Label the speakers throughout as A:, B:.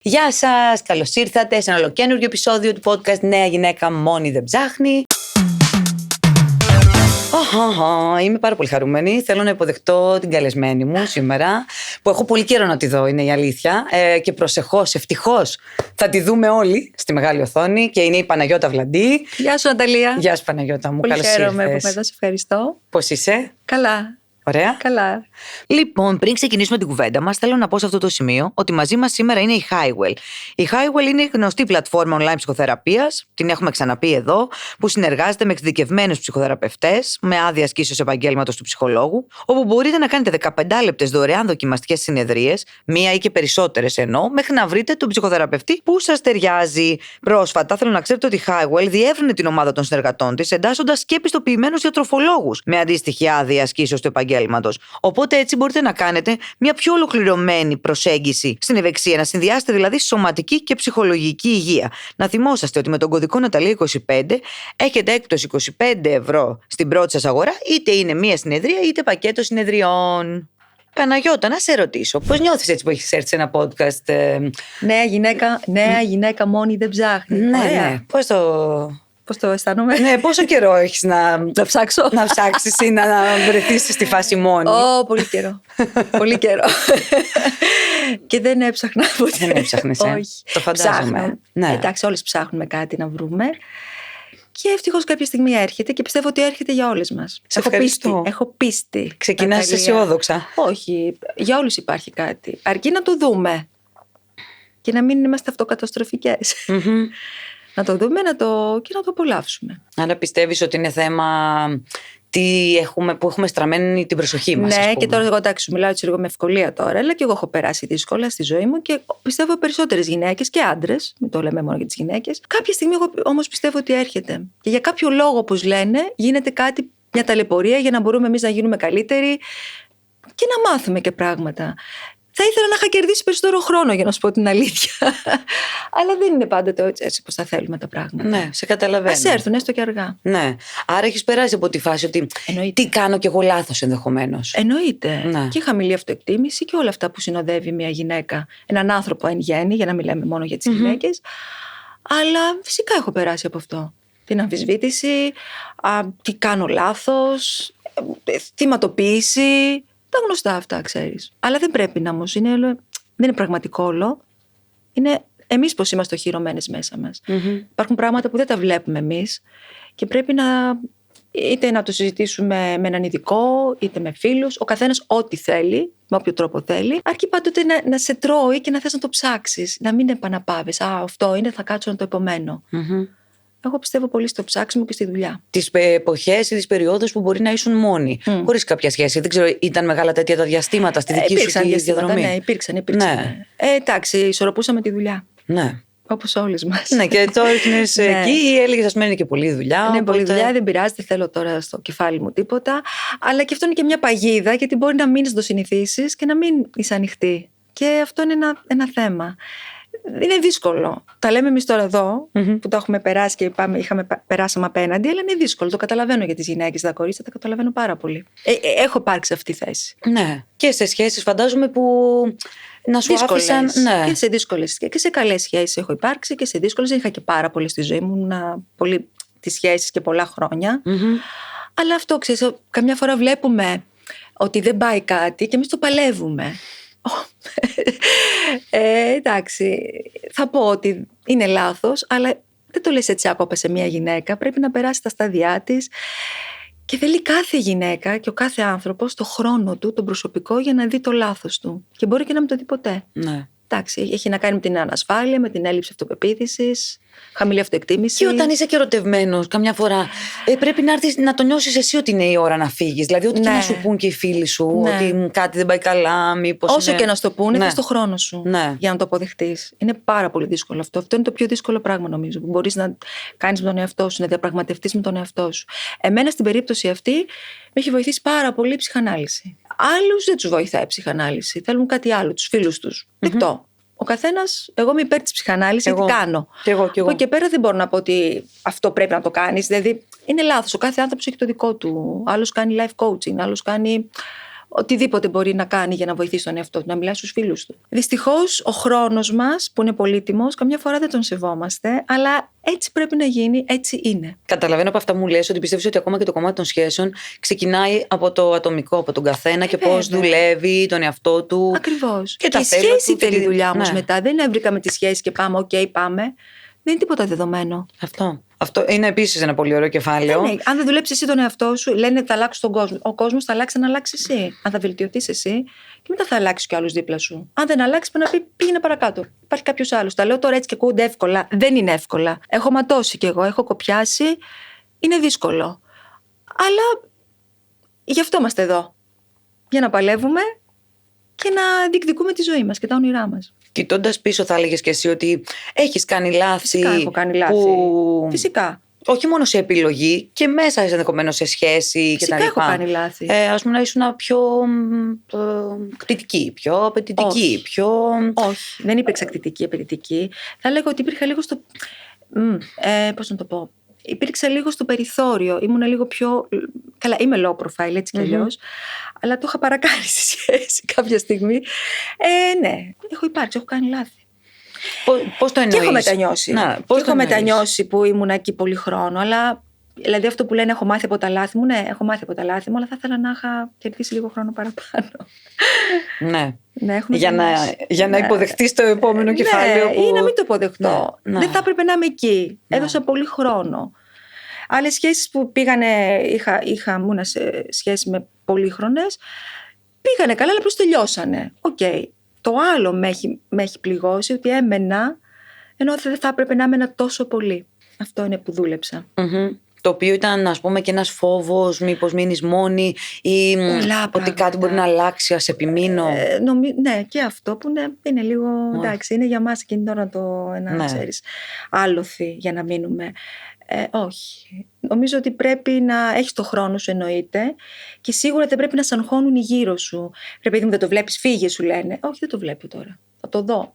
A: Γεια σας, καλώς ήρθατε σε ένα ολοκαίνουργιο επεισόδιο του podcast Νέα Γυναίκα Μόνη δεν ψάχνει. Είμαι πάρα πολύ χαρούμενη. Θέλω να υποδεχτώ την καλεσμένη μου σήμερα, που έχω πολύ καιρό να τη δω, είναι η αλήθεια. Και προσεχώς, ευτυχώς, θα τη δούμε όλοι στη μεγάλη οθόνη. Και είναι η Παναγιώτα Βλαντή.
B: Γεια σου, Ναταλία.
A: Γεια σου, Παναγιώτα μου.
B: Πολύ χαίρομαι που με έδωσε. Ευχαριστώ.
A: Πώς είσαι?
B: Καλά.
A: Ωραία.
B: Καλά.
A: Λοιπόν, πριν ξεκινήσουμε την κουβέντα μας, θέλω να πω σε αυτό το σημείο ότι μαζί μας σήμερα είναι η Highwell. Η Highwell είναι η γνωστή πλατφόρμα online ψυχοθεραπείας, την έχουμε ξαναπεί εδώ, που συνεργάζεται με εξειδικευμένους ψυχοθεραπευτές, με άδεια ασκήσεως επαγγέλματος του ψυχολόγου, όπου μπορείτε να κάνετε 15 λεπτές δωρεάν δοκιμαστικές συνεδρίες, μία ή και περισσότερες εννοώ, μέχρι να βρείτε τον ψυχοθεραπευτή που σας ταιριάζει. Πρόσφατα, θέλω να ξέρετε ότι η Highwell διεύρυνε την ομάδα των συνεργατών της, εντάσσοντας και επιστοποιημένους διατροφολόγους με αντίστοιχη άδεια ασκήσεως του επαγγέλματος. Οπότε έτσι μπορείτε να κάνετε μια πιο ολοκληρωμένη προσέγγιση στην ευεξία, να συνδυάσετε δηλαδή σωματική και ψυχολογική υγεία. Να θυμόσαστε ότι με τον κωδικό Ναταλία25 έχετε έκπτωση 25€ στην πρώτη σας αγορά, είτε είναι μία συνεδρία είτε πακέτο συνεδριών. Παναγιώτα, να σε ρωτήσω, πώς νιώθεις έτσι που έχεις έρθει σε ένα podcast?
B: Νέα γυναίκα μόνη δεν ψάχνει.
A: Ναι.
B: Πώς το αισθάνομαι?
A: Ναι, πόσο καιρό έχεις να
B: ψάξω?
A: Να ψάξεις ή να βρεθείς στη φάση μόνη?
B: Πολύ καιρό. Πολύ καιρό. Και δεν έψαχνα ποτέ.
A: Δεν έψαχνες,
B: Όχι.
A: Το φαντάζομαι.
B: Ναι. Εντάξει, όλες ψάχνουμε κάτι να βρούμε. Και ευτυχώς κάποια στιγμή έρχεται και πιστεύω ότι έρχεται για όλες μας. Έχω πίστη.
A: Ξεκινάς αισιόδοξα.
B: Όχι, για όλους υπάρχει κάτι. Αρκεί να το δούμε. Και να μην είμαστε αυτοκαταστροφικές. Να το δούμε και να το απολαύσουμε.
A: Άρα πιστεύεις ότι είναι θέμα που έχουμε στραμμένη την προσοχή μας?
B: Ναι, και τώρα εγώ εντάξει, σου μιλάω έτσι λίγο με ευκολία τώρα, αλλά και εγώ έχω περάσει δύσκολα στη ζωή μου και πιστεύω περισσότερες γυναίκες και άντρες, μην το λέμε μόνο για τις γυναίκες. Κάποια στιγμή εγώ όμως πιστεύω ότι έρχεται. Και για κάποιο λόγο, όπως λένε, γίνεται κάτι, μια ταλαιπωρία για να μπορούμε εμείς να γίνουμε καλύτεροι και να μάθουμε και πράγματα. Θα ήθελα να είχα κερδίσει περισσότερο χρόνο, για να σου πω την αλήθεια. Αλλά δεν είναι πάντοτε έτσι πως θα θέλουμε τα πράγματα.
A: Ναι, σε καταλαβαίνω.
B: Ας έρθουν έστω και αργά.
A: Ναι. Άρα έχεις περάσει από τη φάση ότι τι κάνω κι εγώ λάθος ενδεχομένως?
B: Εννοείται.
A: Ναι.
B: Και χαμηλή αυτοεκτίμηση και όλα αυτά που συνοδεύει μια γυναίκα, έναν άνθρωπο εν γέννη, για να μην λέμε μόνο για τις γυναίκες. Αλλά φυσικά έχω περάσει από αυτό. Την αμφισβήτηση, τι κάνω λάθος, θυματοποίηση. Τα γνωστά αυτά, ξέρεις. Αλλά δεν πρέπει να όμως. Δεν είναι πραγματικό όλο. Είναι εμείς πώς είμαστε οχυρωμένες μέσα μας. Υπάρχουν πράγματα που δεν τα βλέπουμε εμείς και πρέπει είτε να το συζητήσουμε με έναν ειδικό, είτε με φίλους. Ο καθένας ό,τι θέλει, με όποιο τρόπο θέλει. Αρκεί πάντοτε να σε τρώει και να θες να το ψάξεις. Να μην επαναπάβεις. Αυτό είναι, θα κάτσω να το επομένω. Εγώ πιστεύω πολύ στο ψάξιμο και στη δουλειά. Τις
A: εποχές ή τις περιόδους που μπορεί να ήσουν μόνοι, χωρίς κάποια σχέση. Δεν ξέρω, ήταν μεγάλα τέτοια τα διαστήματα στη δική σου διαδρομή?
B: Ναι, υπήρξαν. Ναι. Εντάξει, ισορροπούσαμε τη δουλειά.
A: Ναι.
B: Όπως όλες μας.
A: Ναι, και το έριχνες εκεί ή έλεγες ας μένει και πολλή δουλειά?
B: Ναι, πολλή δουλειά, δεν πειράζει, δεν θέλω τώρα στο κεφάλι μου τίποτα. Αλλά και αυτό είναι και μια παγίδα, γιατί μπορεί να μείνεις να το συνηθίσεις και να μην είσαι ανοιχτή. Και αυτό είναι ένα θέμα. Είναι δύσκολο. Τα λέμε εμείς τώρα εδώ, που τα έχουμε περάσει και περάσαμε απέναντι, αλλά είναι δύσκολο. Το καταλαβαίνω για τις γυναίκες, τα κορίτσια, τα καταλαβαίνω πάρα πολύ. Έχω υπάρξει αυτή τη θέση.
A: Ναι. Και σε σχέσεις φαντάζομαι που να σου άφησαν. Ναι.
B: Και σε δύσκολες και σε καλές σχέσεις έχω υπάρξει και σε δύσκολες. Είχα και πάρα πολύ στη ζωή μου, πολύ τις σχέσεις και πολλά χρόνια. Αλλά αυτό, ξέρεις, καμιά φορά βλέπουμε ότι δεν πάει κάτι και εμείς το παλεύουμε. Εντάξει, θα πω ότι είναι λάθος, αλλά δεν το λες έτσι άκοπα σε μια γυναίκα. Πρέπει να περάσει τα στάδια της και θέλει κάθε γυναίκα και ο κάθε άνθρωπος το χρόνο του, τον προσωπικό, για να δει το λάθος του. Και μπορεί και να μην το δει ποτέ.
A: Ναι.
B: Εντάξει, έχει να κάνει με την ανασφάλεια, με την έλλειψη αυτοπεποίθησης, χαμηλή αυτοεκτίμηση.
A: Και όταν είσαι και ερωτευμένος, καμιά φορά πρέπει να έρθεις να το νιώσεις εσύ ότι είναι η ώρα να φύγεις. Δηλαδή, ό,τι και να σου πούν και οι φίλοι σου, ότι κάτι δεν πάει καλά, μήπως.
B: Όσο και να σου το πούνε, θες το χρόνο σου για να το αποδεχτείς. Είναι πάρα πολύ δύσκολο αυτό. Αυτό είναι το πιο δύσκολο πράγμα, νομίζω, που μπορείς να κάνεις με τον εαυτό σου, να διαπραγματευτείς με τον εαυτό σου. Εμένα στην περίπτωση αυτή με έχει βοηθήσει πάρα πολύ η ψυχανάλυση. Άλλους δεν τους βοηθάει η ψυχανάλυση. Θέλουν κάτι άλλο, τους φίλους τους. Δεκτό. Ο καθένας, εγώ είμαι υπέρ της ψυχανάλυσης, τι κάνω.
A: Και εγώ.
B: Από εκεί και πέρα δεν μπορώ να πω ότι αυτό πρέπει να το κάνεις. Δηλαδή είναι λάθος. Ο κάθε άνθρωπος έχει το δικό του. Άλλος κάνει life coaching, άλλος κάνει οτιδήποτε μπορεί να κάνει για να βοηθήσει τον εαυτό του, να μιλάει στους φίλους του. Δυστυχώς, ο χρόνος μας, που είναι πολύτιμος, καμιά φορά δεν τον σεβόμαστε, αλλά έτσι πρέπει να γίνει, έτσι είναι.
A: Καταλαβαίνω από αυτά μου λες ότι πιστεύεις ότι ακόμα και το κομμάτι των σχέσεων ξεκινάει από το ατομικό, από τον καθένα και πώς δουλεύει τον εαυτό του.
B: Ακριβώς.
A: Και
B: η σχέση θέλει δουλειά όμως μετά. Δεν έβρικαμε τη σχέση και πάμε, πάμε. Δεν είναι τίποτα δεδομένο.
A: Αυτό είναι επίσης ένα πολύ ωραίο κεφάλαιο.
B: Ναι, αν δεν δουλέψεις εσύ τον εαυτό σου, λένε θα αλλάξει τον κόσμο. Ο κόσμος θα αλλάξει αν αλλάξει εσύ. Αν θα βελτιωθείς εσύ, και μετά θα αλλάξει κι άλλους δίπλα σου. Αν δεν αλλάξει, πρέπει να πει πήγαινε παρακάτω. Υπάρχει κάποιος άλλος. Τα λέω τώρα έτσι και ακούγονται εύκολα. Δεν είναι εύκολα. Έχω ματώσει κι εγώ, έχω κοπιάσει. Είναι δύσκολο. Αλλά γι' αυτό είμαστε εδώ. Για να παλεύουμε και να διεκδικούμε τη ζωή μας και τα όνειρά μας.
A: Κοιτώντας πίσω, θα έλεγες και εσύ ότι έχεις κάνει λάθη.
B: Φυσικά έχω κάνει λάθη. Φυσικά.
A: Όχι μόνο σε επιλογή και μέσα ενδεχομένως σε σχέση και τα λοιπά.
B: Φυσικά έχω κάνει λάθη.
A: Ας πούμε να ήσουν πιο κτητική, πιο απαιτητική.
B: Όχι, δεν υπήρξα κτητική, απαιτητική. Θα λέγω ότι υπήρχα λίγο στο. Πώς να το πω. Υπήρξε λίγο στο περιθώριο. Ήμουν λίγο πιο. Καλά, είμαι low profile έτσι κι αλλιώς. Αλλά το είχα παρακάνει στη σχέση κάποια στιγμή. Ναι, έχω υπάρξει, έχω κάνει λάθη.
A: Πώς το εννοείς?
B: Και έχω μετανιώσει. Έχω μετανιώσει που ήμουν εκεί πολύ χρόνο. Αλλά δηλαδή αυτό που λένε έχω μάθει από τα λάθη μου. Ναι, έχω μάθει από τα λάθη μου, αλλά θα ήθελα να είχα κερδίσει λίγο χρόνο παραπάνω.
A: Ναι.
B: Ναι,
A: για να υποδεχτείς το επόμενο κεφάλαιο.
B: Ή να μην το υποδεχτώ.
A: Ναι.
B: Δεν θα έπρεπε να είμαι εκεί. Έδωσα πολύ χρόνο. Άλλες σχέσεις που πήγανε, ήμουνα σε σχέση με πολύχρονες, πήγανε καλά, αλλά απλώς τελειώσανε. Το άλλο με έχει πληγώσει, ότι έμενα, ενώ δεν θα έπρεπε να έμενα τόσο πολύ. Αυτό είναι που δούλεψα.
A: Το οποίο ήταν, ας πούμε, και ένας φόβος, μήπως μείνεις μόνη ή ότι κάτι μπορεί να αλλάξει, ας επιμείνω.
B: Ναι, και αυτό που είναι λίγο, εντάξει, είναι για μας εκείνη τώρα ξέρεις, άλοθη για να μείνουμε. Όχι. Νομίζω ότι πρέπει να έχεις το χρόνο σου, εννοείται, και σίγουρα δεν πρέπει να σ' αγχώνουν οι γύρω σου. Πρέπει να δεν το βλέπεις, φύγε, σου λένε. Όχι, δεν το βλέπω τώρα. Θα το δω.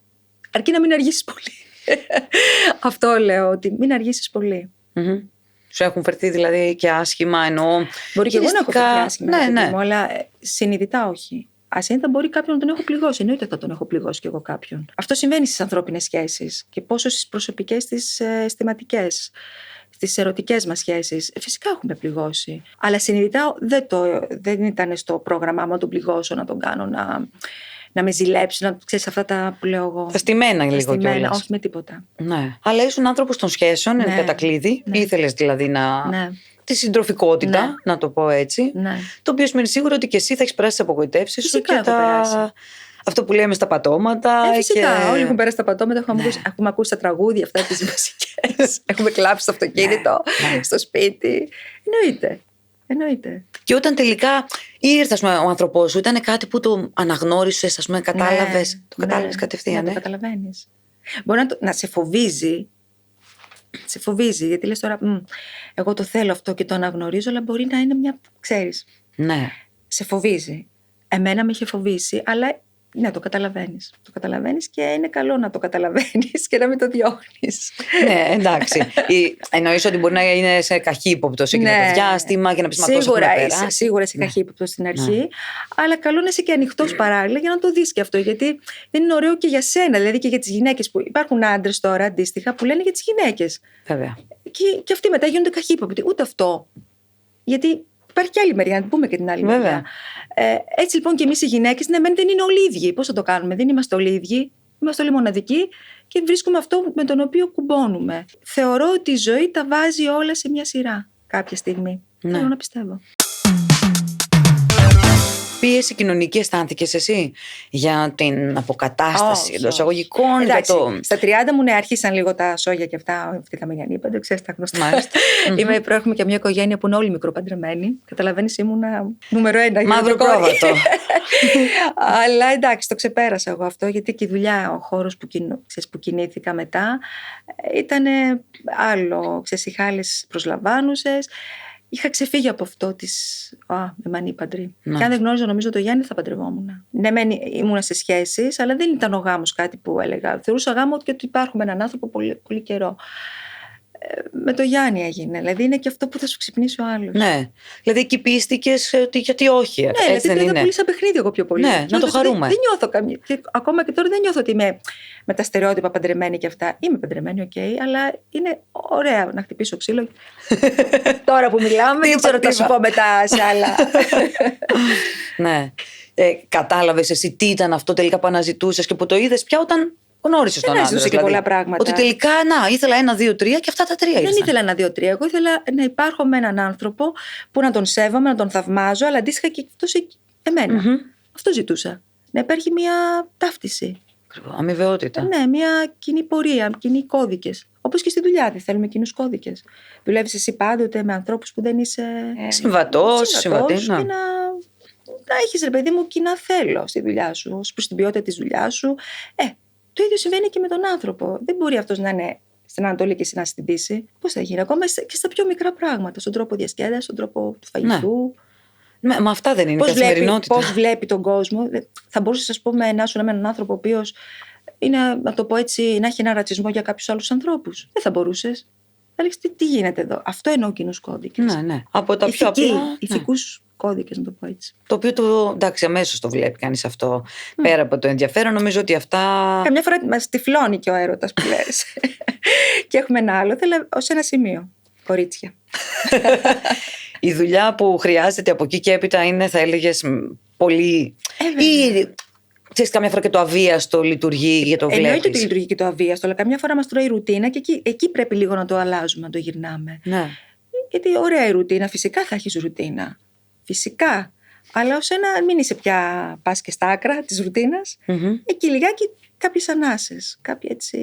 B: Αρκεί να μην αργήσεις πολύ. Αυτό λέω, ότι μην αργήσεις πολύ.
A: Σου έχουν φερθεί δηλαδή και άσχημα, εννοώ.
B: Μπορεί και εγώ να έχω φερθεί άσχημα,
A: ναι.
B: Αλλά συνειδητά όχι. Ασύνδετα μπορεί κάποιον να τον έχω πληγώσει. Εννοείται θα τον έχω πληγώσει κι εγώ κάποιον. Αυτό συμβαίνει στις ανθρώπινες σχέσεις και πόσο στις προσωπικές, στις αισθηματικές, στις ερωτικές μας σχέσεις. Φυσικά έχουμε πληγώσει. Αλλά συνειδητά δεν ήταν στο πρόγραμμά μου να τον πληγώσω, να τον κάνω να με ζηλέψει, να ξέρεις αυτά τα που λέω εγώ.
A: Τα στημένα λίγο κιόλας.
B: Όχι με τίποτα.
A: Ναι. Αλλά ήσουν άνθρωπος των σχέσεων, εν κατακλείδη. Ήθελες δηλαδή τη συντροφικότητα, να το πω έτσι.
B: Ναι.
A: Το οποίο σημαίνει σίγουρα ότι και εσύ θα έχεις περάσει τις απογοητεύσεις σου και αυτό που λέμε στα πατώματα.
B: Φυσικά, όλοι έχουν περάσει τα πατώματα. Έχουμε ακούσει τα τραγούδια αυτά τις μουσικές. Έχουμε κλάψει στο αυτοκίνητο, στο σπίτι. Εννοείται.
A: Και όταν τελικά ήρθε, ο άνθρωπός σου, ήταν κάτι που το αναγνώρισες, κατάλαβες. Το κατάλαβες κατευθείαν.
B: Ναι, το καταλαβαίνεις. Μπορεί να σε φοβίζει. Σε φοβίζει, γιατί λες τώρα, εγώ το θέλω αυτό και το αναγνωρίζω, αλλά μπορεί να είναι μια, ξέρεις.
A: Ναι.
B: Σε φοβίζει. Εμένα με είχε φοβήσει, αλλά ναι, το καταλαβαίνεις. Το καταλαβαίνεις και είναι καλό να το καταλαβαίνεις και να μην το διώχνεις.
A: Ναι, εντάξει. Εννοείς ότι μπορεί να είναι σε καχύποπτο σε εκείνο το διάστημα και να πεις
B: σίγουρα είσαι καχύποπτο στην αρχή, αλλά καλό να είσαι και ανοιχτός παράλληλα για να το δεις και αυτό. Γιατί δεν είναι ωραίο και για σένα, δηλαδή και για τις γυναίκες που υπάρχουν άντρες τώρα αντίστοιχα που λένε για τις γυναίκες.
A: Βέβαια.
B: Και αυτοί μετά γίνονται καχύποπτοι. Ούτε αυτό. Γιατί υπάρχει και άλλη μεριά, να πούμε και την άλλη μεριά. Έτσι λοιπόν και εμείς οι γυναίκες, ναι, δεν είναι όλοι ίδιοι. Πώς θα το κάνουμε, δεν είμαστε όλοι ίδιοι. Είμαστε όλοι μοναδικοί και βρίσκουμε αυτό με τον οποίο κουμπώνουμε. Θεωρώ ότι η ζωή τα βάζει όλα σε μια σειρά κάποια στιγμή. Θέλω να πιστεύω.
A: Πίεση κοινωνική αισθάνθηκες εσύ για την αποκατάσταση εντός εισαγωγικών?
B: Εντάξει, στα 30 μου άρχισαν λίγο τα σόγια και αυτά, αυτή τα μενιανή, δεν ξέρεις τα γνωστά. Προέρχομαι και μια οικογένεια που είναι όλοι μικροπαντρεμένοι. Καταλαβαίνεις, ήμουνα νούμερο 1.
A: Μαύρο πρόβατο.
B: Αλλά εντάξει, το ξεπέρασα εγώ αυτό, γιατί και η δουλειά, ο χώρος που κινήθηκα μετά ήταν άλλο. Είχα άλλες προσλαμβάνουσες. Είχα ξεφύγει από αυτό της εμανή παντρή. Και αν δεν γνώριζα, νομίζω το Γιάννη θα παντρευόμουν. Ναι, ήμουνα σε σχέσεις, αλλά δεν ήταν ο γάμος κάτι που έλεγα. Θεωρούσα γάμο και ότι υπάρχουμε έναν άνθρωπο πολύ, πολύ καιρό. με το Γιάννη έγινε. Δηλαδή είναι και αυτό που θα σου ξυπνήσει ο άλλος.
A: Ναι. Δηλαδή εκεί πίστηκες ότι γιατί όχι.
B: Ναι,
A: έτσι
B: δηλαδή
A: δεν
B: το είδα
A: είναι.
B: πολύ σαν παιχνίδι εγώ πιο πολύ.
A: Ναι, να το χαρούμε.
B: Δεν νιώθω καμία. Και ακόμα και τώρα δεν νιώθω ότι είμαι με τα στερεότυπα παντρεμένη και αυτά. Είμαι παντρεμένη, οκ, αλλά είναι ωραία να χτυπήσω ξύλο. Τώρα που μιλάμε, δεν ξέρω τι θα σου πω μετά σε άλλα.
A: Ναι. Κατάλαβες εσύ τι ήταν αυτό τελικά που αναζητούσες και που το είδες πια όταν γνώρισες τον άντρα.
B: Αναζητούσα και πολλά πράγματα.
A: Ότι τελικά, ήθελα 1, 2, 3 και αυτά τα 3 ήρθαν.
B: Δεν ήθελα 1, 2, 3. Εγώ ήθελα να υπάρχω με έναν άνθρωπο που να τον σέβομαι, να τον θαυμάζω, αλλά αντίστοιχα και αυτός εμένα. Αυτό ζητούσα. Να υπάρχει μια ταύτιση.
A: Αμοιβαιότητα.
B: Ναι, μια κοινή πορεία, κοινοί κώδικες. Όπως και στη δουλειά, δεν θέλουμε κοινούς κώδικες. Δουλεύεις εσύ πάντοτε με ανθρώπους που δεν είσαι
A: συμβατός, συμβατή.
B: και να έχεις, ρε παιδί μου, κοινά θέλω στη δουλειά σου, ως προς την ποιότητα της δουλειάς σου. Το ίδιο συμβαίνει και με τον άνθρωπο. Δεν μπορεί αυτός να είναι στην Ανατολή και εσύ να στην Δύση. Πώς θα γίνει, ακόμα και στα πιο μικρά πράγματα, στον τρόπο διασκέδασης, στον τρόπο του φαγητού.
A: Ναι. Μα αυτά δεν είναι η καθημερινότητα.
B: Πώς βλέπει τον κόσμο. Θα μπορούσες, ας πούμε, να σου με έναν άνθρωπο ο οποίος είναι, να το πω έτσι, να έχει ένα ρατσισμό για κάποιους άλλους ανθρώπους. Δεν θα μπορούσες. Θα λέξεις τι γίνεται εδώ. Αυτό εννοώ κοινούς κώδικες.
A: Ναι. Από τα πιο απλά.
B: Ηθικούς κώδικες, να το πω έτσι.
A: Το οποίο εντάξει, αμέσως το βλέπει κανείς αυτό. Πέρα από το ενδιαφέρον, νομίζω ότι αυτά.
B: Καμιά φορά μας τυφλώνει και ο έρωτας που λες. Και έχουμε ένα άλλο, θέλω ως ένα σημείο. Κορίτσια.
A: Η δουλειά που χρειάζεται από εκεί και έπειτα είναι, θα έλεγες, πολύ. Ή ξέρεις, καμιά φορά και το αβίαστο λειτουργεί για το βλέπεις.
B: Εννοείται ότι λειτουργεί και το αβίαστο, αλλά καμιά φορά μας τρώει η ρουτίνα και εκεί πρέπει λίγο να το αλλάζουμε, να το γυρνάμε.
A: Ναι.
B: Γιατί ωραία η ρουτίνα, φυσικά θα έχεις ρουτίνα. Φυσικά. Αλλά ως ένα, μην είσαι πια πας και στα άκρα της ρουτίνας. Εκεί λιγάκι κάποιες ανάσες, κάποια έτσι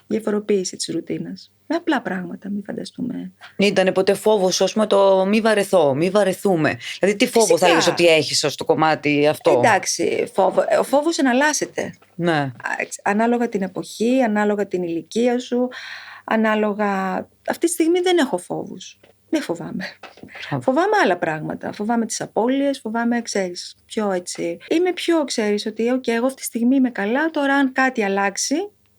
B: διαφοροποίηση της ρουτίνας. Με απλά πράγματα, μην φανταστούμε.
A: Ήτανε ποτέ φόβος, ας πούμε, το μη βαρεθώ, μη βαρεθούμε. Δηλαδή, τι φόβο θα λες ότι έχεις στο κομμάτι αυτό.
B: Εντάξει, ο φόβος εναλλάσσεται.
A: Ναι.
B: Ανάλογα την εποχή, ανάλογα την ηλικία σου, ανάλογα. Αυτή τη στιγμή δεν έχω φόβους. Δεν φοβάμαι. Φοβάμαι άλλα πράγματα. Φοβάμαι τις απώλειες, φοβάμαι, ξέρεις, πιο έτσι. Είμαι πιο, ξέρεις, ότι εγώ αυτή τη στιγμή είμαι καλά. Τώρα, αν κάτι αλλάξει,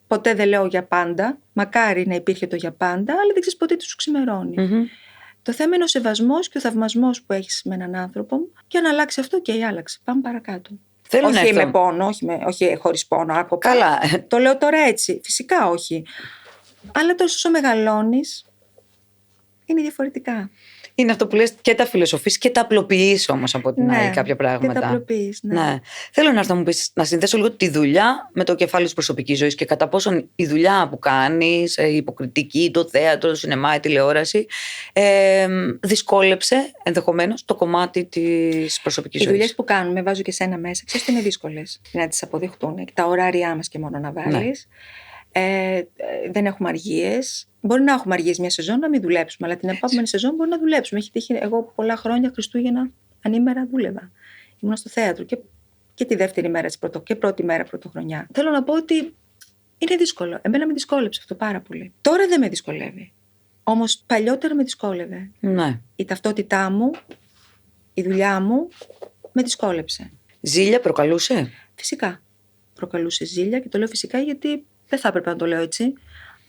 B: ποτέ δεν λέω για πάντα. Μακάρι να υπήρχε το για πάντα, αλλά δεν ξέρεις ποτέ τι σου ξημερώνει. Το θέμα είναι ο σεβασμός και ο θαυμασμός που έχεις με έναν άνθρωπο. Και αν αλλάξει αυτό, και άλλαξε. Πάμε παρακάτω. Όχι με πόνο, όχι χωρίς πόνο, άκοπα.
A: Καλά.
B: Το λέω τώρα έτσι. Φυσικά όχι. Αλλά τόσο όσο μεγαλώνεις, είναι διαφορετικά.
A: Είναι αυτό που λες, και τα φιλοσοφείς και τα απλοποιείς όμως από την άλλη κάποια πράγματα.
B: Και τα απλοποιείς, ναι.
A: Θέλω να μου πεις, να συνδέσω λίγο τη δουλειά με το κεφάλαιο της προσωπικής ζωής και κατά πόσον η δουλειά που κάνεις, η υποκριτική, το θέατρο, το σινεμά, η τηλεόραση, δυσκόλεψε ενδεχομένως το κομμάτι της προσωπικής ζωής.
B: Οι δουλειές που κάνουμε, βάζω και σένα μέσα, ξέρεις ότι είναι δύσκολες να τις αποδεχτούν. Τα ωράριά μας και μόνο να βάλεις. Δεν έχουμε αργίες. Μπορεί να έχουμε αργίες μια σεζόν να μην δουλέψουμε, αλλά την επόμενη σεζόν μπορεί να δουλέψουμε. Έχει τύχει, εγώ πολλά χρόνια Χριστούγεννα ανήμερα δούλευα. Ήμουν στο θέατρο και τη δεύτερη μέρα και πρώτη μέρα πρωτοχρονιά. Θέλω να πω ότι είναι δύσκολο. Εμένα με δυσκόλεψε αυτό πάρα πολύ. Τώρα δεν με δυσκολεύει. Όμως παλιότερα με δυσκόλευε.
A: Ναι.
B: Η ταυτότητά μου, η δουλειά μου με δυσκόλεψε.
A: Ζήλια προκαλούσε?
B: Φυσικά. Προκαλούσε ζήλια και το λέω φυσικά γιατί δεν θα έπρεπε να το λέω έτσι.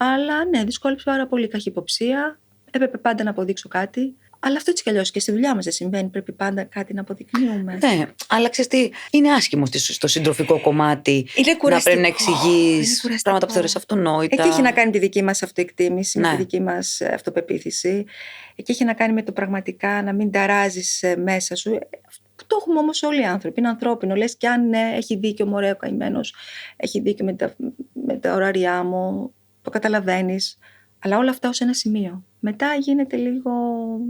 B: Αλλά ναι, δυσκόλεψε πάρα πολύ. Καχυποψία. Έπρεπε πάντα να αποδείξω κάτι. Αλλά αυτό έτσι κι αλλιώς και στη δουλειά μας δεν συμβαίνει. Πρέπει πάντα κάτι να αποδεικνύουμε.
A: Ναι, αλλά ξέρεις τι, είναι άσχημο στο συντροφικό κομμάτι.
B: Είναι κουραστικό.
A: Να πρέπει να εξηγείς πράγματα που θεωρείς αυτονόητα.
B: Εκεί έχει να κάνει τη δική μας αυτοεκτίμηση, με τη δική μας αυτοπεποίθηση. Εκεί έχει να κάνει με το πραγματικά να μην ταράζεις μέσα σου. Το έχουμε όμως όλοι οι άνθρωποι. Είναι ανθρώπινο. Λες κι αν ναι, έχει δίκιο μωρέ ο καημένος, έχει δίκιο με τα ωράριά μου. Το καταλαβαίνεις. Αλλά όλα αυτά ως ένα σημείο. Μετά γίνεται λίγο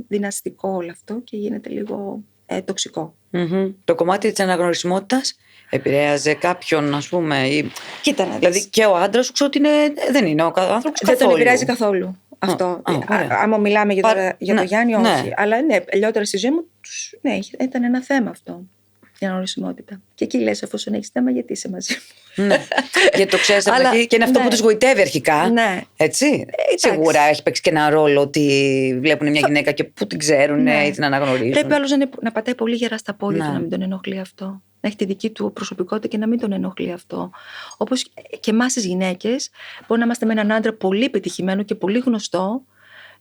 B: δυναστικό όλο αυτό και γίνεται λίγο τοξικό.
A: Το κομμάτι της αναγνωρισιμότητας επηρέαζε κάποιον, ας πούμε.
B: Κοίτα να δεις.
A: Δηλαδή και ο άντρας σου ξέρω ότι δεν είναι ο άνθρωπος καθόλου.
B: Δεν τον επηρεάζει καθόλου αυτό. Άμα μιλάμε για το Γιάννη, όχι.
A: Ναι.
B: Αλλά ναι, αλλιότερα στη ζωή μου, ναι, ήταν ένα θέμα αυτό. Η αναγνωρισιμότητα. Και εκεί λες, εφόσον έχεις θέμα, γιατί είσαι μαζί μου.
A: Ναι. Γιατί το ξέρεις από εκεί και είναι αυτό που τους γοητεύει αρχικά.
B: Ναι.
A: Έτσι. Σίγουρα έχει παίξει και ένα ρόλο ότι βλέπουν μια γυναίκα και που την ξέρουν ή την αναγνωρίζουν.
B: Πρέπει άλλος να πατάει πολύ γερά στα πόδια του να μην τον ενοχλεί αυτό. να έχει τη δική του προσωπικότητα και να μην τον ενοχλεί αυτό. Όπως και εμάς τις γυναίκες, μπορεί να είμαστε με έναν άντρα πολύ πετυχημένο και πολύ γνωστό,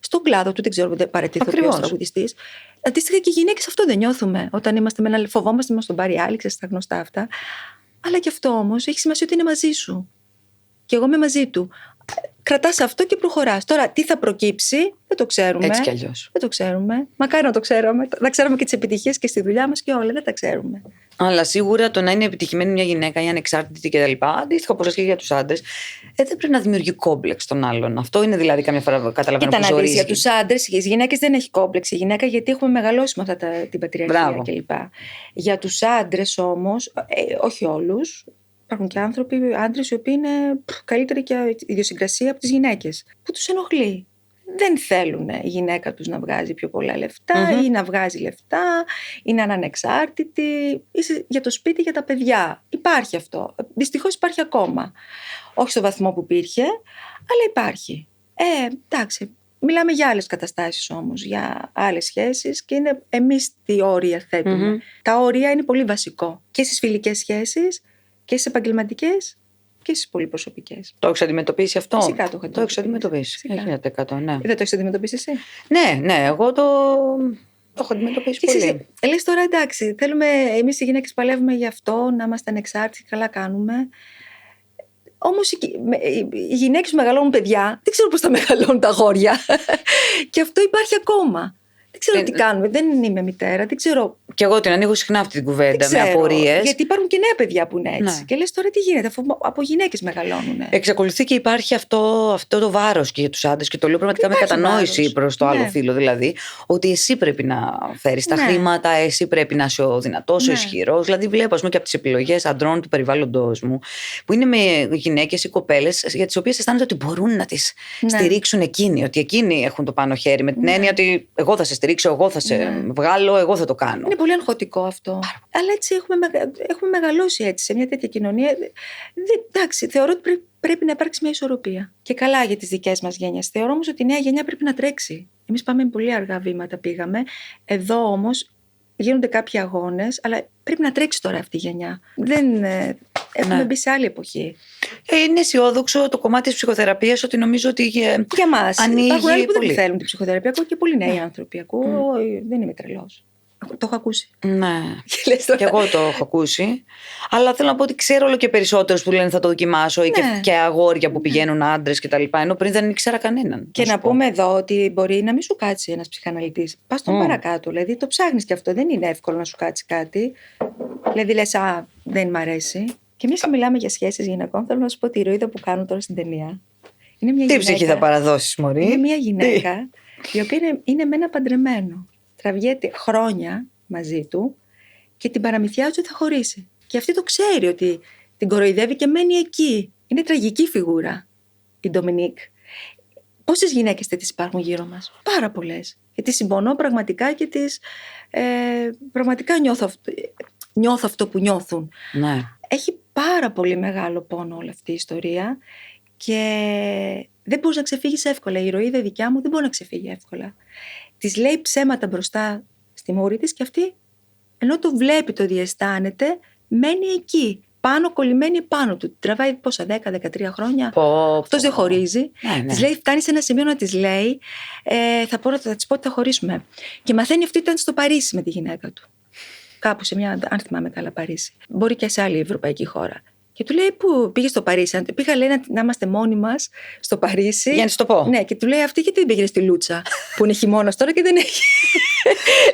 B: στον κλάδο του, δεν ξέρω, δεν παραιτηθώ ποιος τραγουδιστής. Αντίστοιχα και οι γυναίκες αυτό δεν νιώθουμε. Όταν είμαστε με ένα, φοβόμαστε να μας τον πάρει άλλη, ξέρεις, τα γνωστά αυτά. Αλλά και αυτό όμως έχει σημασία ότι είναι μαζί σου. Και εγώ είμαι μαζί του. Κρατάς αυτό και προχωράς. Τώρα, τι θα προκύψει, δεν το ξέρουμε.
A: Έτσι κι αλλιώς.
B: Δεν το ξέρουμε. Μακάρι να το ξέρουμε. Να ξέρουμε και τις επιτυχίες και στη δουλειά μας και όλα. Δεν τα ξέρουμε.
A: Αλλά σίγουρα το να είναι επιτυχημένη μια γυναίκα ή ανεξάρτητη κτλ. Αντίστοιχα, όπως και για τους άντρες, δεν πρέπει να δημιουργεί κόμπλεξ των άλλων. Αυτό είναι δηλαδή καμιά φορά καταλαβαίνω που ζορίζει.
B: Για τους άντρες, για τις γυναίκες δεν έχει κόμπλεξ η γυναίκα, γιατί έχουμε μεγαλώσει με αυτά την πατριαρχία κλπ. Για τους άντρες όμως, όχι όλους. Υπάρχουν και άνθρωποι, άντρες, οι οποίοι είναι καλύτεροι και ιδιοσυγκρασία από τις γυναίκες, που τους ενοχλεί. Δεν θέλουν η γυναίκα τους να βγάζει πιο πολλά λεφτά ή να βγάζει λεφτά ή να είναι ανεξάρτητη. Είσαι για το σπίτι, για τα παιδιά. Υπάρχει αυτό. Δυστυχώς υπάρχει ακόμα. Όχι στο βαθμό που υπήρχε, αλλά υπάρχει. Εντάξει. Μιλάμε για άλλες καταστάσεις όμως, για άλλες σχέσεις και είναι εμείς τι όρια θέτουμε. Τα όρια είναι πολύ βασικό και στις φιλικές σχέσεις και στις επαγγελματικές και στις πολυπροσωπικές.
A: Το έχεις αντιμετωπίσει αυτό?
B: Φυσικά το
A: έχεις αντιμετωπίσει. 1000%, ναι.
B: Δεν το έχεις αντιμετωπίσει εσύ?
A: Ναι, εγώ το έχω αντιμετωπίσει πολύ.
B: Λες τώρα, εντάξει, θέλουμε, εμείς οι γυναίκες παλεύουμε γι' αυτό, να είμαστε ανεξάρτητοι, καλά κάνουμε. Όμως οι γυναίκες που μεγαλώνουν παιδιά, δεν ξέρω πώς θα μεγαλώνουν τα αγόρια. Και αυτό υπάρχει ακόμα. Δεν ξέρω τι κάνουμε. Δεν είμαι μητέρα. Δεν ξέρω.
A: Και εγώ την ανοίγω συχνά αυτή την κουβέντα με απορίες.
B: Γιατί υπάρχουν και νέα παιδιά που είναι έτσι. Ναι. Και λες τώρα τι γίνεται, αφού από γυναίκες μεγαλώνουν.
A: Εξακολουθεί και υπάρχει αυτό το βάρος και για τους άντρες. Και το λέω πραγματικά με κατανόηση προς το άλλο φύλο. Δηλαδή, ότι εσύ πρέπει να φέρεις τα χρήματα, εσύ πρέπει να είσαι ο δυνατός, ο ισχυρός. Δηλαδή, βλέπω ας πούμε, και από τις επιλογές αντρών του περιβάλλοντος μου, που είναι με γυναίκες ή κοπέλες για τις οποίες αισθάνονται ότι μπορούν να τις στηρίξουν εκείνοι. Ότι εκείνοι έχουν το πάνω χέρι, με την έννοια ότι εγώ θα σε στηρίξω, εγώ θα σε βγάλω, εγώ θα το κάνω.
B: Είναι πολύ αγχωτικό αυτό. Αλλά έτσι έχουμε μεγαλώσει έτσι σε μια τέτοια κοινωνία. Εντάξει, θεωρώ ότι πρέπει να υπάρξει μια ισορροπία. Και καλά για τις δικές μας γενιές. Θεωρώ όμως ότι η νέα γενιά πρέπει να τρέξει. Εμείς πάμε με πολύ αργά βήματα, πήγαμε. Εδώ όμως γίνονται κάποιοι αγώνες, αλλά πρέπει να τρέξει τώρα αυτή η γενιά. Έχουμε μπει σε άλλη εποχή.
A: Είναι αισιόδοξο το κομμάτι της ψυχοθεραπείας, ότι νομίζω ότι
B: για μας υπάρχουν άλλοι που
A: πολύ.
B: δεν θέλουν την ψυχοθεραπεία. Ακούω και πολλοί νέοι άνθρωποι. Δεν είμαι τρελός. Το έχω ακούσει.
A: Ναι. Και εγώ το έχω ακούσει. Αλλά θέλω να πω ότι ξέρω όλο και περισσότερους που λένε θα το δοκιμάσω, ή και αγόρια που πηγαίνουν, άντρες κτλ. Ενώ πριν δεν ήξερα κανέναν.
B: Και να πούμε εδώ ότι μπορεί να μην σου κάτσει ένας ψυχαναλυτής. Πας τον παρακάτω. Δηλαδή το ψάχνεις και αυτό. Δεν είναι εύκολο να σου κάτσει κάτι. Δηλαδή λες, δεν μ' αρέσει. Και εμείς μιλάμε για σχέσεις γυναικών. Θέλω να σου πω τη ηρωίδα που κάνουν τώρα στην ταινία.
A: Τι ψυχή θα παραδώσεις, μωρή?
B: Είναι μια γυναίκα η οποία είναι με ένα παντρεμένο. Τραβιέται χρόνια μαζί του και την παραμυθιάζει ότι θα χωρίσει. Και αυτή το ξέρει ότι την κοροϊδεύει και μένει εκεί. Είναι τραγική φιγούρα η Ντομινίκ. Πόσες γυναίκες τέτοιες υπάρχουν γύρω μας? Πάρα πολλές. Και τις συμπονώ πραγματικά και πραγματικά νιώθω αυτό που νιώθουν.
A: Ναι.
B: Έχει πάρα πολύ μεγάλο πόνο όλη αυτή η ιστορία και δεν μπορείς να ξεφύγεις εύκολα. Η ηρωίδα δικιά μου δεν μπορεί να ξεφύγει εύκολα. Της λέει ψέματα μπροστά στη μούρη της και αυτή, ενώ το βλέπει, το διαισθάνεται, μένει εκεί. Πάνω, κολλημένη πάνω του. Τραβάει πόσα, 10-13 χρόνια. Αυτός δεν χωρίζει. Της λέει, φτάνει σε ένα σημείο να της λέει, θα της πω ότι θα χωρίσουμε. Και μαθαίνει αυτή ήταν στο Παρίσι με τη γυναίκα του. Κάπου σε μια, αν θυμάμαι καλά, Παρίσι. Μπορεί και σε άλλη ευρωπαϊκή χώρα. Και του λέει, πού πήγε στο Παρίσι? Πήγα, λέει, να είμαστε μόνοι μας στο Παρίσι.
A: Για να της το πω.
B: Ναι, και του λέει, αυτή γιατί δεν πήγαινε στη Λούτσα, που είναι χειμώνας τώρα και δεν έχει.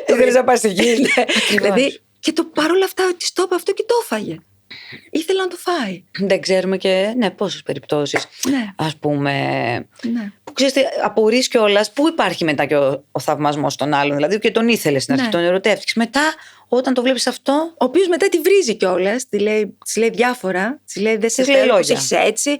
A: Δεν θέλεις να πας εκεί.
B: Δηλαδή, και παρόλα αυτά της το είπε αυτό και το έφαγε. Ήθελε να το φάει.
A: Δεν ξέρουμε και πόσες περιπτώσεις. Ας πούμε. Που ξέρεις, απορείς κιόλας πού υπάρχει μετά και ο θαυμασμός των άλλων. Δηλαδή και τον ήθελες στην αρχή, τον ερωτεύτηκες. Μετά, όταν το βλέπεις αυτό.
B: Ο οποίος μετά τη βρίζει κιόλας. Της λέει διάφορα. Της λέει δεν σε θέλω, πως έχεις έτσι.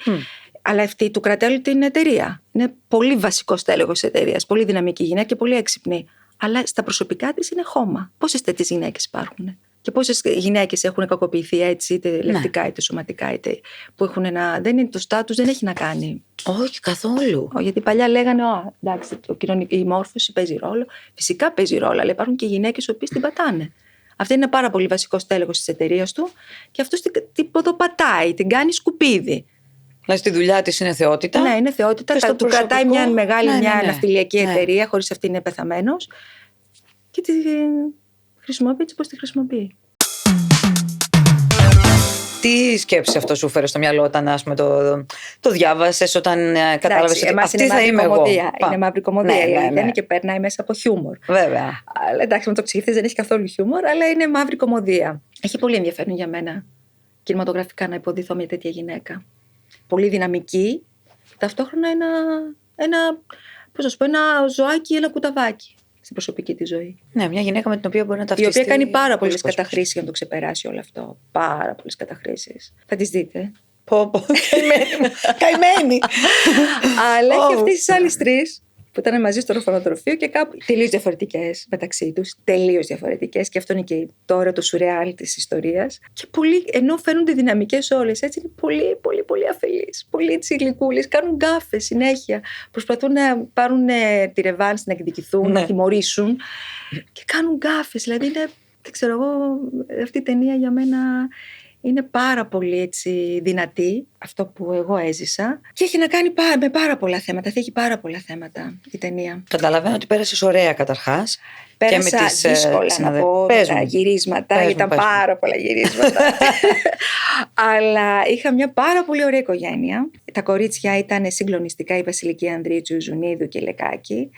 B: Αλλά αυτή του κρατάει την εταιρεία. Είναι πολύ βασικός τέλεχος της εταιρείας. Πολύ δυναμική γυναίκα και πολύ έξυπνη. Αλλά στα προσωπικά της είναι χώμα. Πόσες τέτοιες γυναίκες υπάρχουν? Και πόσες γυναίκες έχουν κακοποιηθεί έτσι, είτε λεκτικά είτε σωματικά, είτε που έχουν δεν είναι το στάτους, δεν έχει να κάνει.
A: Όχι, καθόλου.
B: Γιατί παλιά λέγανε, εντάξει, η μόρφωση παίζει ρόλο. Φυσικά παίζει ρόλο, αλλά υπάρχουν και γυναίκες οι οποίες την πατάνε. Αυτή είναι πάρα πολύ βασικό τέλεχος της εταιρείας του και αυτός την ποδοπατάει, την κάνει σκουπίδι.
A: Δηλαδή στη δουλειά της είναι θεότητα.
B: Ναι, είναι θεότητα. Του κρατάει μια μεγάλη ναυτιλιακή εταιρεία, χωρίς αυτή είναι πεθαμένος. Και τη χρησιμοποιεί έτσι όπως τη χρησιμοποιεί.
A: Τι σκέψη αυτό σου φέρε στο μυαλό όταν το διάβασες, όταν κατάλαβες ότι αυτή θα είμαι εγώ?
B: Είναι μαύρη κωμωδία. Είναι και περνάει μέσα από χιούμορ.
A: Βέβαια.
B: Αλλά εντάξει, με το ψυχηθείς δεν έχει καθόλου χιούμορ, αλλά είναι μαύρη κωμωδία. Έχει πολύ ενδιαφέρον για μένα κινηματογραφικά να υποδηθώ μια τέτοια γυναίκα. Πολύ δυναμική, ταυτόχρονα ένα ζωάκι, ένα κουταβάκι στην προσωπική της ζωή.
A: Ναι, μια γυναίκα με την οποία μπορεί να ταυτιστεί.
B: Η οποία κάνει πάρα πολλές καταχρήσεις για να το ξεπεράσει όλο αυτό. Πάρα πολλές καταχρήσεις. Θα τις δείτε.
A: Καημένη.
B: Αλλά έχει αυτές τις άλλες τρεις που ήταν μαζί στο ορφανοτροφείο και κάπου τελείως διαφορετικές μεταξύ τους. Τελείως διαφορετικές. Και αυτό είναι και τώρα το σουρεάλ της ιστορίας. Και πολύ, ενώ φαίνονται δυναμικές όλες, έτσι είναι πολύ, πολύ, πολύ αφελείς. Πολύ έτσι γλυκούλες. Κάνουν γκάφες συνέχεια. Προσπαθούν να πάρουν τη ρεβάνς, να εκδικηθούν, να τιμωρήσουν. Και κάνουν γκάφες. Δηλαδή είναι, δεν ξέρω εγώ, αυτή η ταινία για μένα είναι πάρα πολύ έτσι δυνατή, αυτό που εγώ έζησα. Και έχει να κάνει με πάρα πολλά θέματα. Θίγει πάρα πολλά θέματα η ταινία.
A: Καταλαβαίνω ότι πέρασες ωραία καταρχάς.
B: Πέρασα δύσκολα να πω τα γυρίσματα. Ήταν πάρα πολλά γυρίσματα. Αλλά είχα μια πάρα πολύ ωραία οικογένεια. Τα κορίτσια ήταν συγκλονιστικά, η Βασιλική Ανδρίτσου, Ζουνίδου και Λεκάκη.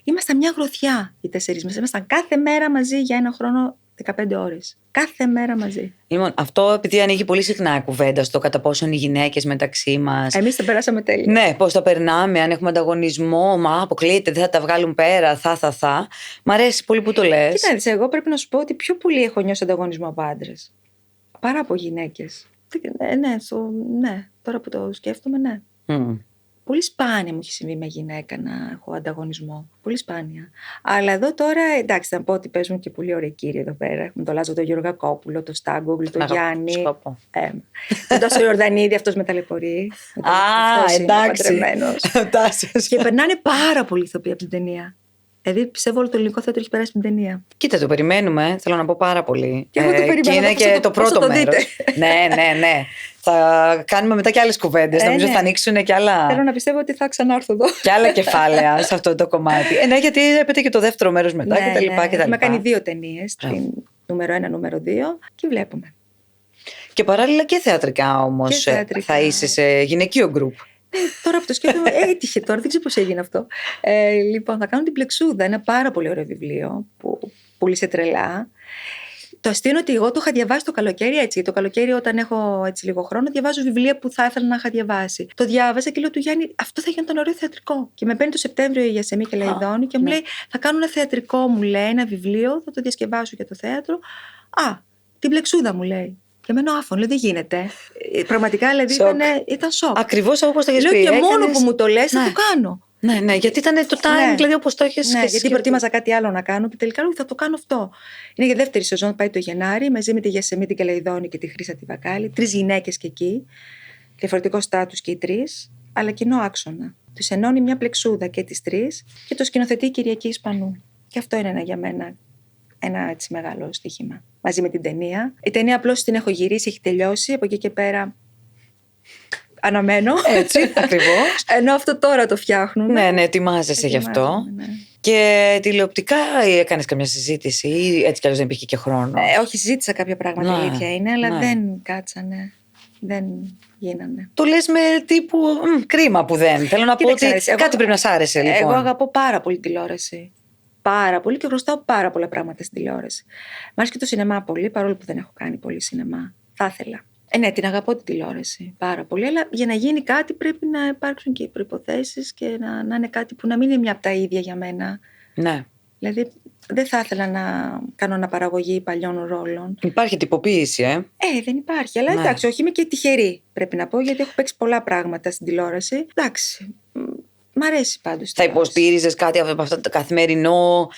B: Ήμασταν μια γροθιά οι τέσσερις μας. Ήμασταν κάθε μέρα μαζί για ένα χρόνο 15 ώρες. Κάθε μέρα μαζί.
A: Λοιπόν, αυτό επειδή ανοίγει πολύ συχνά κουβέντα στο κατά πόσον οι γυναίκες μεταξύ μας.
B: Εμείς τα περάσαμε τέλεια.
A: Ναι, πώς τα περνάμε, αν έχουμε ανταγωνισμό, αποκλείεται, δεν θα τα βγάλουν πέρα, θα. Μ' αρέσει πολύ που το λες.
B: Κοίταξε, εγώ πρέπει να σου πω ότι πιο πολύ έχω νιώσει ανταγωνισμό από άντρες. Παρά από γυναίκες. Ναι, τώρα που το σκέφτομαι, ναι. Πολύ σπάνια μου έχει συμβεί με γυναίκα να έχω ανταγωνισμό. Πολύ σπάνια. Αλλά εδώ τώρα, εντάξει, να πω ότι παίζουν και πολύ ωραίοι κύριοι εδώ πέρα. Έχουμε τον Λάζο, τον Γεωργακόπουλο, τον Στάγκογλου, τον Γιάννη. Τον Τάσο Ιορδανίδη, αυτός με ταλαιπωρεί.
A: Εντάξει.
B: Και περνάνε πάρα πολύ ηθοποιοί από την ταινία. Δηλαδή, πιστεύω όλο το ελληνικό θέατρο έχει περάσει την ταινία.
A: Κοίτα, το περιμένουμε. Θέλω να πω πάρα πολύ.
B: Και εγώ το περιμένω.
A: Και είναι και το πρώτο μέρος. Ναι. Θα κάνουμε μετά και άλλες κουβέντες. Νομίζω θα ανοίξουν και άλλα.
B: Θέλω να πιστεύω ότι θα ξανάρθω εδώ.
A: Και άλλα κεφάλαια σε αυτό το κομμάτι. Ναι, γιατί έπεται και το δεύτερο μέρος μετά κτλ.
B: Έχουμε κάνει 2 ταινίες. Την νούμερο 1, νούμερο 2 και βλέπουμε.
A: Και παράλληλα και θεατρικά όμως θα είσαι σε γυναικείο γκρουπ.
B: Τώρα που το σκέφτομαι, έτυχε τώρα, δεν ξέρω πώς έγινε αυτό. Λοιπόν, θα κάνω την Πλεξούδα, ένα πάρα πολύ ωραίο βιβλίο που πουλήσε τρελά. Το αστείο είναι ότι εγώ το είχα διαβάσει το καλοκαίρι έτσι. Το καλοκαίρι, όταν έχω έτσι λίγο χρόνο, διαβάζω βιβλία που θα ήθελα να είχα διαβάσει. Το διάβαζα και λέω του Γιάννη, αυτό θα γίνει ένα ωραίο θεατρικό. Και με παίρνει το Σεπτέμβριο η Ιασεμί και Λαϊδόνη και μου λέει, θα κάνω ένα θεατρικό, μου λέει, ένα βιβλίο, θα το διασκευάσω για το θέατρο. Την Πλεξούδα μου λέει. Και μένω άφωνο, λέει, δεν γίνεται. Πραγματικά δηλαδή ήταν σοκ.
A: Ακριβώς όπως το έχεις πει.
B: Λέω και μόνο που μου το λες θα το κάνω.
A: Ναι, γιατί ήταν το timing, δηλαδή όπως το έχεις.
B: Ναι, γιατί προτίμαζα κάτι άλλο να κάνω και τελικά λέω θα το κάνω αυτό. Είναι για δεύτερη σεζόν, πάει το Γενάρη, μαζί με τη Γιασεμί, την Κελαϊδόνη και τη Χρύσα τη Βακάλη. 3 γυναίκες και εκεί. Διαφορετικό στάτους και οι 3, αλλά κοινό άξονα. Τους ενώνει μια Πλεξούδα και τις 3 και το σκηνοθετεί η Κυριακή Ισπανού. Και αυτό είναι για μένα ένα έτσι μεγάλο στοίχημα. Μαζί με την ταινία. Η ταινία απλώς την έχω γυρίσει, έχει τελειώσει. Από εκεί και πέρα αναμένω. Έτσι,
A: ακριβώς.
B: Ενώ αυτό τώρα το φτιάχνουν.
A: Ναι, ετοιμάζεσαι γι' αυτό.
B: Ναι.
A: Και τηλεοπτικά έκανες καμιά συζήτηση ή έτσι κι αλλιώς δεν υπήρχε και χρόνο?
B: Όχι, συζήτησα κάποια πράγματα, αλήθεια είναι, αλλά δεν κάτσανε. Δεν γίνανε.
A: Το λες με τύπου κρίμα που δεν. Θέλω να πω ότι κάτι πρέπει να σ' άρεσε λοιπόν.
B: Εγώ αγαπώ πάρα πολύ τηλεόραση. Πάρα πολύ και χρωστάω πάρα πολλά πράγματα στην τηλεόραση. Μ' αρέσει και το σινεμά πολύ, παρόλο που δεν έχω κάνει πολύ σινεμά. Θα ήθελα. Ναι, την αγαπώ την τηλεόραση πάρα πολύ, αλλά για να γίνει κάτι πρέπει να υπάρξουν και οι προϋποθέσεις και να είναι κάτι που να μην είναι μια από τα ίδια για μένα.
A: Ναι.
B: Δηλαδή δεν θα ήθελα να κάνω αναπαραγωγή παλιών ρόλων.
A: Υπάρχει τυποποίηση,
B: δεν υπάρχει. Αλλά εντάξει, όχι, είμαι και τυχερή, πρέπει να πω, γιατί έχω παίξει πολλά πράγματα στην τηλεόραση. Εντάξει. Μ' αρέσει πάντως.
A: Θα υποστήριζες κάτι από αυτό το καθημερινό,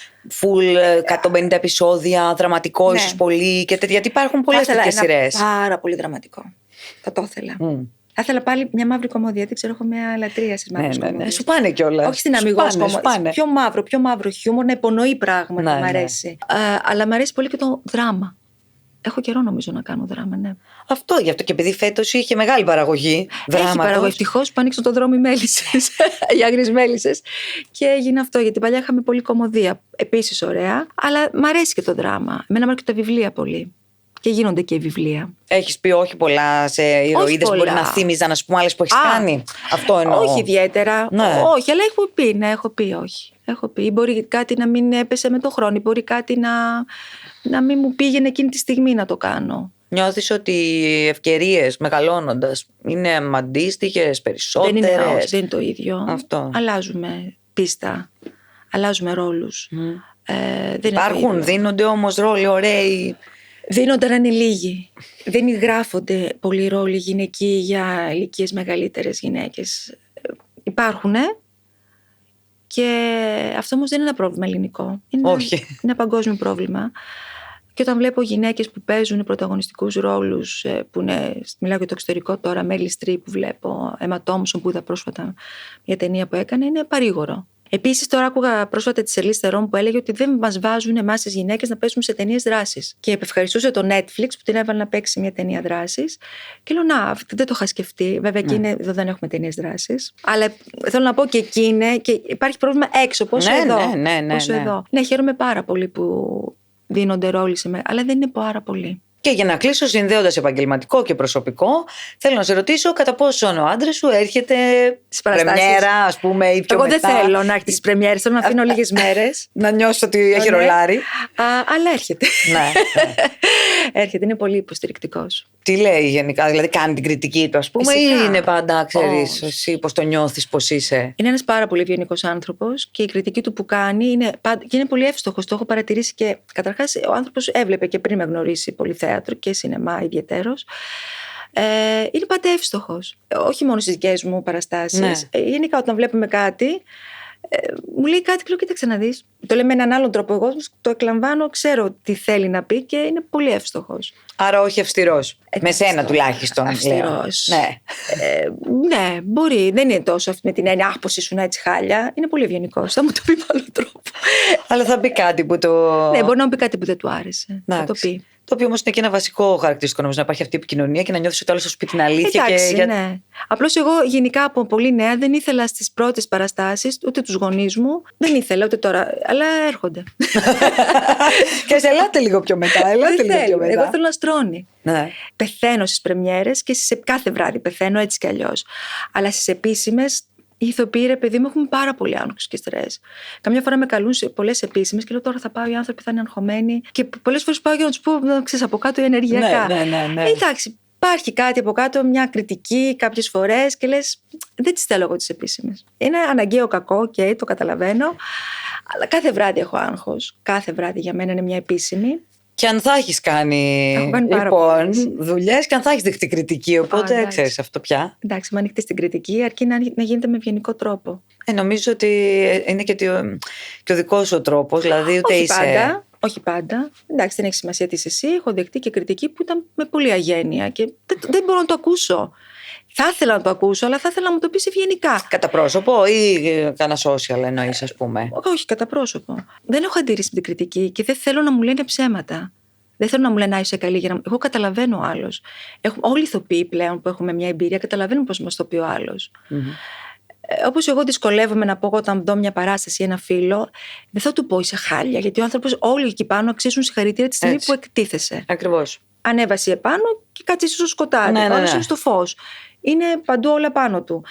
A: full 150 επεισόδια, δραματικό ίσως πολύ και τέτοια? Γιατί υπάρχουν πολλές τέτοιες σειρές.
B: Πάρα πολύ δραματικό. Θα το ήθελα. Θα ήθελα πάλι μια μαύρη κομμωδία. Δεν ξέρω, έχω μια λατρεία στις μαύρες κομμωδίες.
A: Σου πάνε κιόλας.
B: Όχι στην αμιγώς κομμωδία. Πιο μαύρο χιούμορ, να υπονοεί πράγματα. Μ' αρέσει. Αλλά μ' αρέσει πολύ και το δράμα. Έχω καιρό νομίζω να κάνω δράμα, ναι.
A: Αυτό, γι' αυτό και επειδή φέτος είχε μεγάλη παραγωγή δράματος.
B: Έχει παραγωγή. Ευτυχώς που άνοιξαν τον δρόμο οι μέλισσες, οι άγριες μέλισσες. Και έγινε αυτό, γιατί παλιά είχαμε πολύ κομμωδία. Επίσης ωραία, αλλά μ' αρέσει και το δράμα. Εμένα μου αρέσουν και τα βιβλία πολύ. Και γίνονται και βιβλία.
A: Έχεις πει όχι πολλά σε ηρωίδες που μπορεί να θύμιζαν, ας πούμε, άλλες που έχεις κάνει? Αυτό εννοώ.
B: Όχι ιδιαίτερα.
A: Ναι.
B: Όχι, αλλά έχω πει, ναι, έχω πει όχι. Έχω πει. Μπορεί κάτι να μην έπεσε με το χρόνο, μπορεί κάτι να μην μου πήγαινε εκείνη τη στιγμή να το κάνω. Νιώθεις
A: ότι οι ευκαιρίες μεγαλώνοντας είναι αντίστοιχες, περισσότερες?
B: Δεν είναι το ίδιο.
A: Αυτό.
B: Αλλάζουμε πίστα, αλλάζουμε ρόλους.
A: Υπάρχουν, δίνονται όμως ρόλοι ωραίοι.
B: Δίνονται να είναι λίγοι. Δεν γράφονται πολλοί ρόλοι γυναικοί για ηλικίες μεγαλύτερες γυναίκες. Υπάρχουν και αυτό όμως δεν είναι ένα πρόβλημα ελληνικό.
A: Όχι.
B: Είναι ένα παγκόσμιο πρόβλημα. Και όταν βλέπω γυναίκες που παίζουν πρωταγωνιστικούς ρόλους, που είναι, μιλάω για το εξωτερικό τώρα, Μέριλ Στριπ που βλέπω, Emma Thompson που είδα πρόσφατα μια ταινία που έκανε, είναι παρήγορο. Επίσης, τώρα άκουγα πρόσφατα τη Σερλί Στερόν που έλεγε ότι δεν μας βάζουν εμάς τις γυναίκες να παίζουμε σε ταινίες δράσης. Και ευχαριστούσε το Netflix που την έβαλε να παίξει μια ταινία δράσης. Και λέω, να, δεν το είχα σκεφτεί. Βέβαια, εκεί εδώ δεν έχουμε ταινίες δράσης. Αλλά θέλω να πω και εκεί είναι, και υπάρχει πρόβλημα έξω, πόσο εδώ. Ναι, χαίρομαι πάρα πολύ που δίνονται ρόλοι σε μένα, αλλά δεν είναι πάρα πολύ.
A: Και για να κλείσω, συνδέοντας επαγγελματικό και προσωπικό, θέλω να σε ρωτήσω κατά πόσον ο άντρας σου έρχεται στις πρεμιέρα, ας πούμε, ή πιο μετά.
B: Εγώ δεν θέλω να έρθει στις πρεμιέρες, θέλω να αφήνω λίγες μέρες.
A: Να νιώσω ότι έχει ρολάρι.
B: Αλλά έρχεται.
A: Ναι.
B: Έρχεται, είναι πολύ υποστηρικτικός.
A: Τι λέει γενικά, δηλαδή κάνει την κριτική του, ας πούμε, ή είναι πάντα, ξέρεις, εσύ πώς το νιώθεις, πώς είσαι?
B: Είναι ένας πάρα πολύ ευγενικός άνθρωπος και η κριτική του που κάνει είναι πολύ εύστοχος. Το έχω παρατηρήσει και καταρχάς ο άνθρωπος έβλεπε και πριν με γνωρίσει πολύ θέατρο και σινεμά ιδιαιτέρως. Είναι πάντα εύστοχος. Όχι μόνο στις δικές μου παραστάσεις.
A: Ναι.
B: Γενικά όταν βλέπουμε κάτι, μου λέει κάτι και λέω, κοίταξε να δεις. Το λέει με έναν άλλον τρόπο, εγώ το εκλαμβάνω, ξέρω τι θέλει να πει και είναι πολύ εύστοχος.
A: Άρα όχι αυστηρός. Με σένα τουλάχιστον.
B: Αυστηρός.
A: Ναι.
B: Ναι, μπορεί. Δεν είναι τόσο με την έννοια, πως ήσουν έτσι χάλια. Είναι πολύ ευγενικός. Θα μου το πει με άλλο τρόπο.
A: Αλλά θα πει κάτι που το.
B: Ναι, μπορεί να μου πει κάτι που δεν του άρεσε. Θα το πει.
A: Το οποίο όμως είναι και ένα βασικό χαρακτηριστικό, νομίζω, να υπάρχει αυτή η επικοινωνία και να νιώθεις ότι άλλο θα σου πει την αλήθεια.
B: Εντάξει, ναι. Απλώς εγώ γενικά από πολύ νέα δεν ήθελα στις πρώτες παραστάσεις ούτε τους γονείς μου. Δεν ήθελα ούτε τώρα. Αλλά έρχονται.
A: Και σε ελάτε λίγο πιο μετά.
B: Εγώ θέλω να στρώνει.
A: Ναι.
B: Πεθαίνω στις πρεμιέρες και κάθε βράδυ πεθαίνω έτσι κι αλλιώς. Αλλά στις επίσημες. Οι ηθοποιοί, ρε παιδί μου, έχουμε πάρα πολύ άγχος και στρες. Καμιά φορά με καλούν σε πολλές επίσημες και λέω, τώρα θα πάω, οι άνθρωποι θα είναι αγχωμένοι. Και πολλές φορές πάω για να τους πω, ξέρεις, από κάτω ενεργειακά.
A: Ναι.
B: Εντάξει, υπάρχει κάτι από κάτω, μια κριτική κάποιες φορές και λες, δεν τις θέλω εγώ τις επίσημες. Είναι αναγκαίο κακό και το καταλαβαίνω. Αλλά κάθε βράδυ έχω άγχος. Κάθε βράδυ για μένα είναι μια επίσημη.
A: Και αν θα έχεις κάνει λοιπόν δουλειές και αν θα έχεις δεχτεί κριτική, οπότε ξέρεις αυτό πια.
B: Εντάξει, είμαι ανοιχτή στην κριτική, αρκεί να γίνεται με ευγενικό τρόπο.
A: Νομίζω ότι είναι και ο δικός σου τρόπος, δηλαδή ούτε είσαι.
B: Όχι πάντα. Εντάξει, δεν έχει σημασία τι είσαι εσύ. Έχω δεχτεί και κριτική που ήταν με πολύ αγένεια και δεν μπορώ να το ακούσω. Θα ήθελα να το ακούσω, αλλά θα ήθελα να μου το πεις ευγενικά.
A: Κατά πρόσωπο ή κανένα social εννοείς, ας πούμε?
B: Όχι, κατά πρόσωπο. Δεν έχω αντίρρηση με την κριτική και δεν θέλω να μου λένε ψέματα. Δεν θέλω να μου λένε, είσαι καλή. Εγώ καταλαβαίνω ο άλλος. Όλοι οι ηθοποιοί πλέον που έχουμε μια εμπειρία καταλαβαίνουν πώς μας το πει ο άλλος. Όπως εγώ δυσκολεύομαι να πω όταν δω μια παράσταση ή ένα φίλο, δεν θα του πω είσαι χάλια, γιατί ο άνθρωπος όλοι εκεί πάνω αξίζουν συγχαρητήρια τη στιγμή που εκτίθεσαι.
A: Ακριβώς.
B: Ανέβασε επάνω και κάτσε στο σκοτάδι. Όλος είναι στο φως. Είναι παντού όλα πάνω του.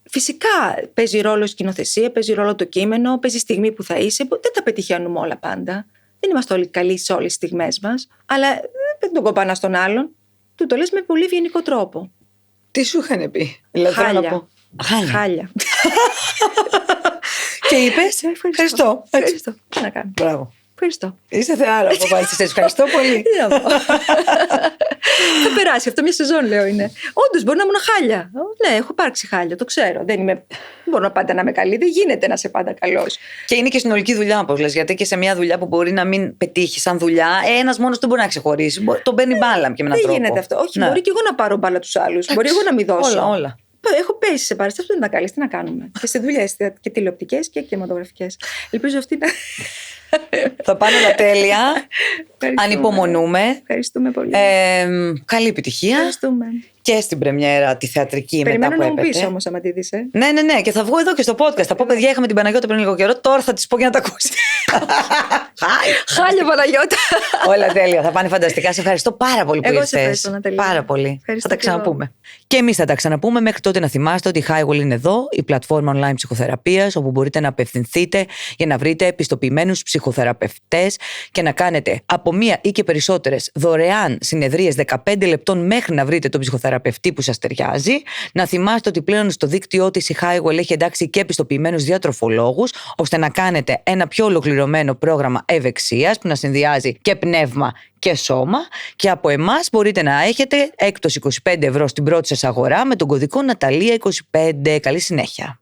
B: Φυσικά παίζει ρόλο η σκηνοθεσία, παίζει ρόλο το κείμενο, παίζει η στιγμή που θα είσαι. Δεν τα πετυχαίνουμε όλα πάντα. Δεν είμαστε όλοι καλοί σε όλες τις στιγμές μας. Αλλά δεν τον κοπανά στον άλλον. Του το λες με πολύ ευγενικό τρόπο.
A: Τι σου είχαν πει?
B: Χάλια.
A: Και είπες ευχαριστώ.
B: Ευχαριστώ. Τι να κάνω.
A: Μπράβο.
B: Ευχαριστώ.
A: Είσαι θεάρα από πάλι. Σε ευχαριστώ πολύ.
B: Τι να πω. Θα περάσει αυτό, μια σεζόν λέω είναι. Όντως μπορεί να ήμουν χάλια. Ναι, έχω υπάρξει χάλια, το ξέρω. Δεν μπορώ πάντα να είμαι καλή. Δεν γίνεται να είσαι πάντα καλός.
A: Και είναι και συνολική δουλειά, όπως λες. Γιατί και σε μια δουλειά που μπορεί να μην πετύχει σαν δουλειά, ένας μόνος δεν μπορεί να ξεχωρίσει. Τον παίρνει μπάλα και με έναν τρόπο.
B: Δεν γίνεται αυτό. Όχι, μπορεί και εγώ να πάρω μπάλα τους άλλους. Μπορεί εγώ να μην δώσω.
A: Όλα.
B: Έχω πέσει σε παραστάσεις που δεν τα καλείς. Τι να κάνουμε. Και σε δουλειές και τηλεοπτικές και κινηματογραφικές. Ελπίζω αυτή να.
A: Θα πάνε όλα τέλεια. Ανυπομονούμε.
B: Ευχαριστούμε πολύ.
A: Καλή επιτυχία.
B: Ευχαριστούμε.
A: Και στην πρεμιέρα τη θεατρική.
B: Περιμένω
A: μετά που
B: να μου
A: έπεται.
B: πεις όμως άμα τη δεις.
A: Ναι. Και θα βγω εδώ και στο podcast. Θα πω, παιδιά, είχαμε την Παναγιώτα πριν λίγο καιρό. Τώρα θα τη πω για να τα ακούσει.
B: Χάλια Παναγιώτα.
A: Όλα τέλεια. Θα πάνε φανταστικά. Σε ευχαριστώ πάρα πολύ που
B: Εγώ
A: ήρθες.
B: σε ευχαριστώ, Ναταλή.
A: Πάρα πολύ.
B: Ευχαριστώ
A: Θα τα
B: και εγώ.
A: ξαναπούμε. Και εμείς θα τα ξαναπούμε. Μέχρι τότε να θυμάστε ότι η Highwell είναι εδώ, η πλατφόρμα online ψυχοθεραπείας, όπου μπορείτε να απευθυνθείτε για να βρείτε επιστοποιημένους ψυχοθεραπευτές και να κάνετε από μία ή και περισσότερες δωρεάν συνεδρίες 15 λεπτών μέχρι να βρείτε τον ψυχοθεραπευτή που σας ταιριάζει. Να θυμάστε ότι πλέον στο δίκτυό της η Highwell έχει εντάξει και επιστοποιημένους διατροφολόγους, ώστε να κάνετε ένα πιο ολοκληρωμένο πρόγραμμα ευεξίας που να συνδυάζει και πνεύμα και σώμα. Και από εμάς μπορείτε να έχετε έκπτωση 25 € στην πρώτη σας αγορά με τον κωδικό Ναταλία25. Καλή συνέχεια.